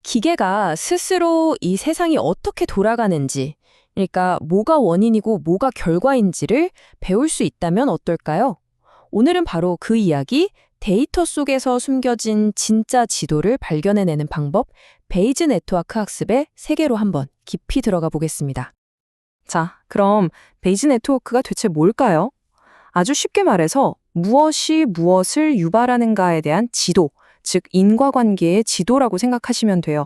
기계가 스스로 이 세상이 어떻게 돌아가는지, 그러니까 뭐가 원인이고 뭐가 결과인지를 배울 수 있다면 어떨까요? 오늘은 바로 그 이야기, 데이터 속에서 숨겨진 진짜 지도를 발견해내는 방법, 베이즈 네트워크 학습의 세계로 한번 깊이 들어가 보겠습니다. 자, 그럼 베이즈 네트워크가 대체 뭘까요? 아주 쉽게 말해서 무엇이 무엇을 유발하는가에 대한 지도, 즉 인과관계의 지도라고 생각하시면 돼요.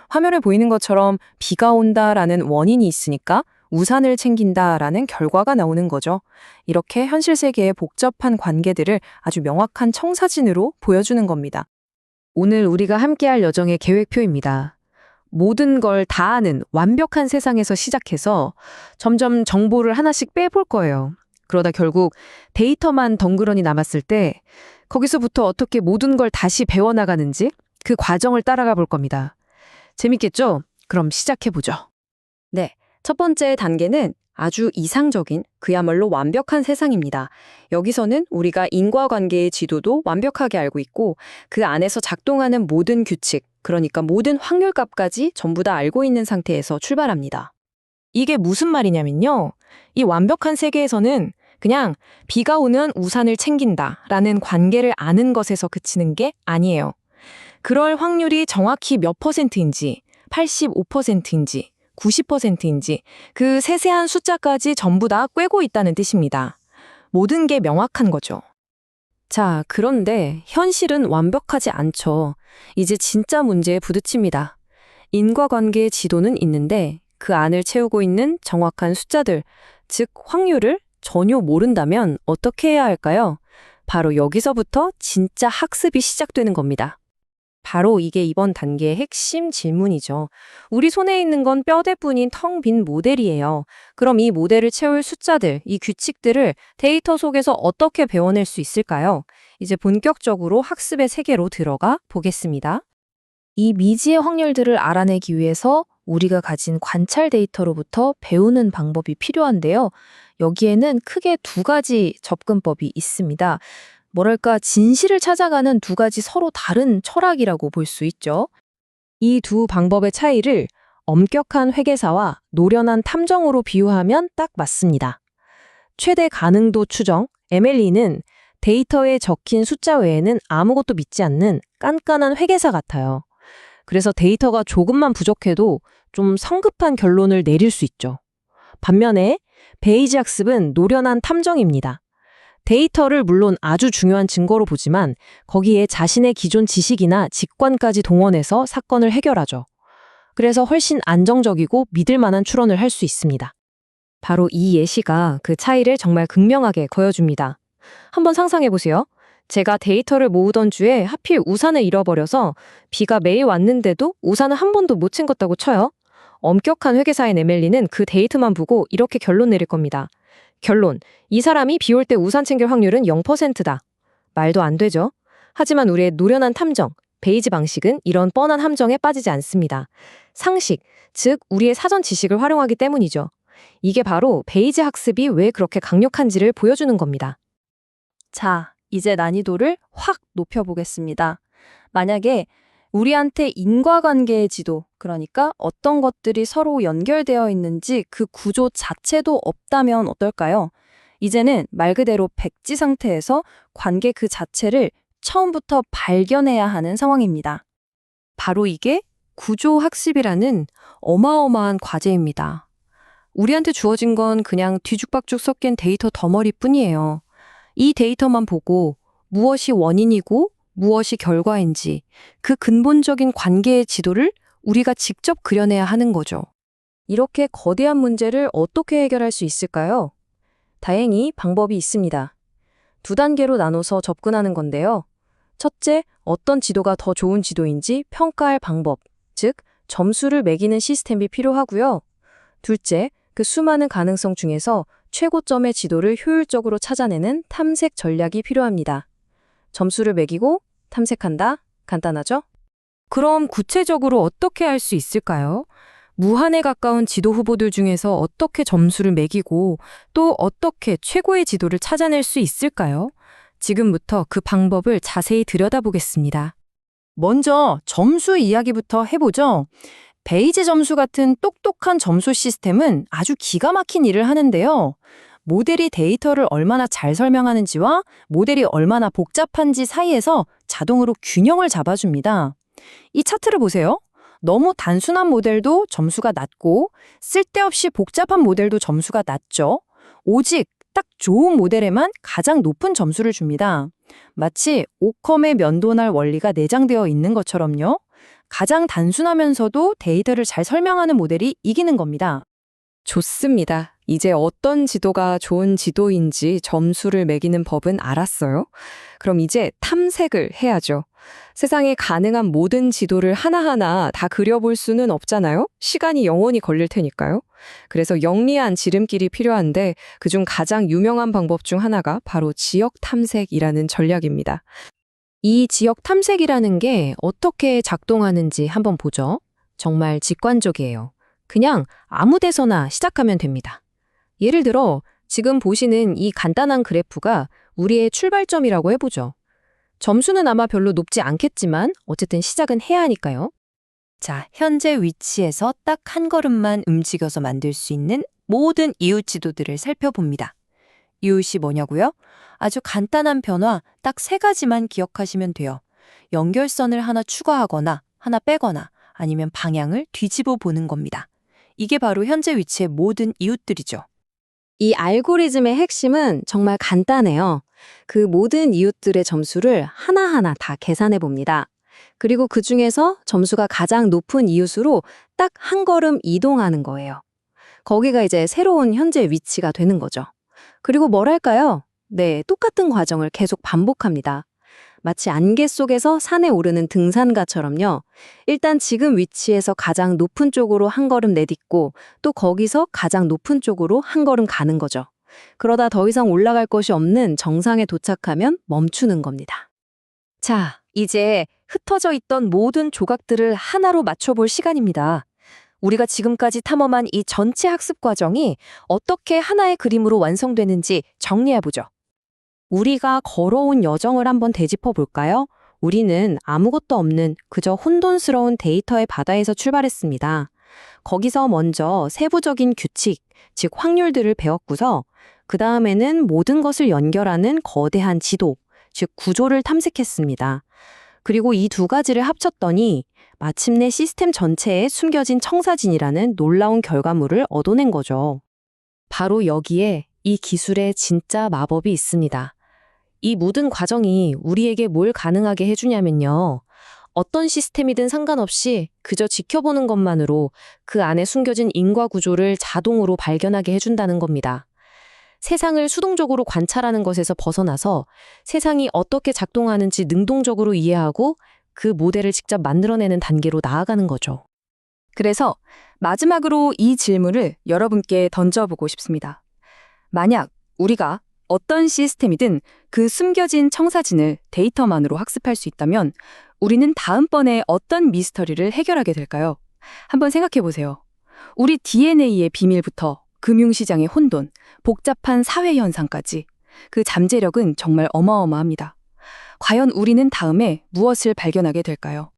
화면에 보이는 것처럼 비가 온다라는 원인이 있으니까 우산을 챙긴다라는 결과가 나오는 거죠. 이렇게 현실 세계의 복잡한 관계들을 아주 명확한 청사진으로 보여주는 겁니다. 오늘 우리가 함께할 여정의 계획표입니다. 모든 걸 다 아는 완벽한 세상에서 시작해서 점점 정보를 하나씩 빼볼 거예요. 그러다 결국 데이터만 덩그러니 남았을 때 거기서부터 어떻게 모든 걸 다시 배워나가는지 그 과정을 따라가 볼 겁니다. 재밌겠죠? 그럼 시작해보죠. 네, 첫 번째 단계는 아주 이상적인, 그야말로 완벽한 세상입니다. 여기서는 우리가 인과관계의 지도도 완벽하게 알고 있고 그 안에서 작동하는 모든 규칙, 그러니까 모든 확률값까지 전부 다 알고 있는 상태에서 출발합니다. 이게 무슨 말이냐면요. 이 완벽한 세계에서는 그냥 비가 오면 우산을 챙긴다라는 관계를 아는 것에서 그치는 게 아니에요. 그럴 확률이 정확히 몇 %인지, 85%인지, 90%인지 그 세세한 숫자까지 전부 다 꿰고 있다는 뜻입니다. 모든 게 명확한 거죠. 자, 그런데 현실은 완벽하지 않죠. 이제 진짜 문제에 부딪힙니다. 인과관계의 지도는 있는데 그 안을 채우고 있는 정확한 숫자들, 즉 확률을 전혀 모른다면 어떻게 해야 할까요? 바로 여기서부터 진짜 학습이 시작되는 겁니다. 바로 이게 이번 단계의 핵심 질문이죠. 우리 손에 있는 건 뼈대뿐인 텅 빈 모델이에요. 그럼 이 모델을 채울 숫자들, 이 규칙들을 데이터 속에서 어떻게 배워낼 수 있을까요? 이제 본격적으로 학습의 세계로 들어가 보겠습니다. 이 미지의 확률들을 알아내기 위해서 우리가 가진 관찰 데이터로부터 배우는 방법이 필요한데요. 여기에는 크게 두 가지 접근법이 있습니다. 뭐랄까, 진실을 찾아가는 두 가지 서로 다른 철학이라고 볼 수 있죠. 이 두 방법의 차이를 엄격한 회계사와 노련한 탐정으로 비유하면 딱 맞습니다. 최대 가능도 추정, MLE는 데이터에 적힌 숫자 외에는 아무것도 믿지 않는 깐깐한 회계사 같아요. 그래서 데이터가 조금만 부족해도 좀 성급한 결론을 내릴 수 있죠. 반면에 베이지 학습은 노련한 탐정입니다. 데이터를 물론 아주 중요한 증거로 보지만 거기에 자신의 기존 지식이나 직관까지 동원해서 사건을 해결하죠. 그래서 훨씬 안정적이고 믿을 만한 추론을 할 수 있습니다. 바로 이 예시가 그 차이를 정말 극명하게 보여줍니다. 한번 상상해 보세요. 제가 데이터를 모으던 주에 하필 우산을 잃어버려서 비가 매일 왔는데도 우산을 한 번도 못 챙겼다고 쳐요. 엄격한 회계사인 에멜리는 그 데이터만 보고 이렇게 결론 내릴 겁니다. 결론, 이 사람이 비 올 때 우산 챙길 확률은 0%다. 말도 안 되죠? 하지만 우리의 노련한 탐정, 베이지 방식은 이런 뻔한 함정에 빠지지 않습니다. 상식, 즉 우리의 사전 지식을 활용하기 때문이죠. 이게 바로 베이지 학습이 왜 그렇게 강력한지를 보여주는 겁니다. 자, 이제 난이도를 확 높여보겠습니다. 만약에 우리한테 인과관계의 지도, 그러니까 어떤 것들이 서로 연결되어 있는지 그 구조 자체도 없다면 어떨까요? 이제는 말 그대로 백지 상태에서 관계 그 자체를 처음부터 발견해야 하는 상황입니다. 바로 이게 구조학습이라는 어마어마한 과제입니다. 우리한테 주어진 건 그냥 뒤죽박죽 섞인 데이터 덩어리뿐이에요. 이 데이터만 보고 무엇이 원인이고 무엇이 결과인지 그 근본적인 관계의 지도를 우리가 직접 그려내야 하는 거죠. 이렇게 거대한 문제를 어떻게 해결할 수 있을까요? 다행히 방법이 있습니다. 두 단계로 나눠서 접근하는 건데요. 첫째, 어떤 지도가 더 좋은 지도인지 평가할 방법, 즉 점수를 매기는 시스템이 필요하고요. 둘째, 그 수많은 가능성 중에서 최고점의 지도를 효율적으로 찾아내는 탐색 전략이 필요합니다. 점수를 매기고 탐색한다? 간단하죠? 그럼 구체적으로 어떻게 할 수 있을까요? 무한에 가까운 지도 후보들 중에서 어떻게 점수를 매기고 또 어떻게 최고의 지도를 찾아낼 수 있을까요? 지금부터 그 방법을 자세히 들여다보겠습니다. 먼저 점수 이야기부터 해보죠. 베이지 점수 같은 똑똑한 점수 시스템은 아주 기가 막힌 일을 하는데요. 모델이 데이터를 얼마나 잘 설명하는지와 모델이 얼마나 복잡한지 사이에서 자동으로 균형을 잡아줍니다. 이 차트를 보세요. 너무 단순한 모델도 점수가 낮고 쓸데없이 복잡한 모델도 점수가 낮죠. 오직 딱 좋은 모델에만 가장 높은 점수를 줍니다. 마치 오컴의 면도날 원리가 내장되어 있는 것처럼요. 가장 단순하면서도 데이터를 잘 설명하는 모델이 이기는 겁니다. 좋습니다. 이제 어떤 지도가 좋은 지도인지 점수를 매기는 법은 알았어요. 그럼 이제 탐색을 해야죠. 세상에 가능한 모든 지도를 하나하나 다 그려볼 수는 없잖아요. 시간이 영원히 걸릴 테니까요. 그래서 영리한 지름길이 필요한데 그중 가장 유명한 방법 중 하나가 바로 지역 탐색이라는 전략입니다. 이 지역 탐색이라는 게 어떻게 작동하는지 한번 보죠. 정말 직관적이에요. 그냥 아무 데서나 시작하면 됩니다. 예를 들어 지금 보시는 이 간단한 그래프가 우리의 출발점이라고 해보죠. 점수는 아마 별로 높지 않겠지만 어쨌든 시작은 해야 하니까요. 자, 현재 위치에서 딱 한 걸음만 움직여서 만들 수 있는 모든 이웃 지도들을 살펴봅니다. 이웃이 뭐냐고요? 아주 간단한 변화 딱 3가지만 기억하시면 돼요. 연결선을 하나 추가하거나 하나 빼거나 아니면 방향을 뒤집어 보는 겁니다. 이게 바로 현재 위치의 모든 이웃들이죠. 이 알고리즘의 핵심은 정말 간단해요. 그 모든 이웃들의 점수를 하나하나 다 계산해 봅니다. 그리고 그 중에서 점수가 가장 높은 이웃으로 딱 한 걸음 이동하는 거예요. 거기가 이제 새로운 현재 위치가 되는 거죠. 그리고 뭘 할까요? 네, 똑같은 과정을 계속 반복합니다. 마치 안개 속에서 산에 오르는 등산가처럼요. 일단 지금 위치에서 가장 높은 쪽으로 한 걸음 내딛고 또 거기서 가장 높은 쪽으로 한 걸음 가는 거죠. 그러다 더 이상 올라갈 것이 없는 정상에 도착하면 멈추는 겁니다. 자, 이제 흩어져 있던 모든 조각들을 하나로 맞춰볼 시간입니다. 우리가 지금까지 탐험한 이 전체 학습 과정이 어떻게 하나의 그림으로 완성되는지 정리해보죠. 우리가 걸어온 여정을 한번 되짚어 볼까요? 우리는 아무것도 없는 그저 혼돈스러운 데이터의 바다에서 출발했습니다. 거기서 먼저 세부적인 규칙, 즉 확률들을 배웠고서 그 다음에는 모든 것을 연결하는 거대한 지도, 즉 구조를 탐색했습니다. 그리고 이 2가지를 합쳤더니 마침내 시스템 전체에 숨겨진 청사진이라는 놀라운 결과물을 얻어낸 거죠. 바로 여기에 이 기술의 진짜 마법이 있습니다. 이 모든 과정이 우리에게 뭘 가능하게 해주냐면요. 어떤 시스템이든 상관없이 그저 지켜보는 것만으로 그 안에 숨겨진 인과 구조를 자동으로 발견하게 해준다는 겁니다. 세상을 수동적으로 관찰하는 것에서 벗어나서 세상이 어떻게 작동하는지 능동적으로 이해하고 그 모델을 직접 만들어내는 단계로 나아가는 거죠. 그래서 마지막으로 이 질문을 여러분께 던져보고 싶습니다. 만약 우리가 어떤 시스템이든 그 숨겨진 청사진을 데이터만으로 학습할 수 있다면 우리는 다음번에 어떤 미스터리를 해결하게 될까요? 한번 생각해 보세요. 우리 DNA의 비밀부터 금융시장의 혼돈, 복잡한 사회 현상까지 그 잠재력은 정말 어마어마합니다. 과연 우리는 다음에 무엇을 발견하게 될까요?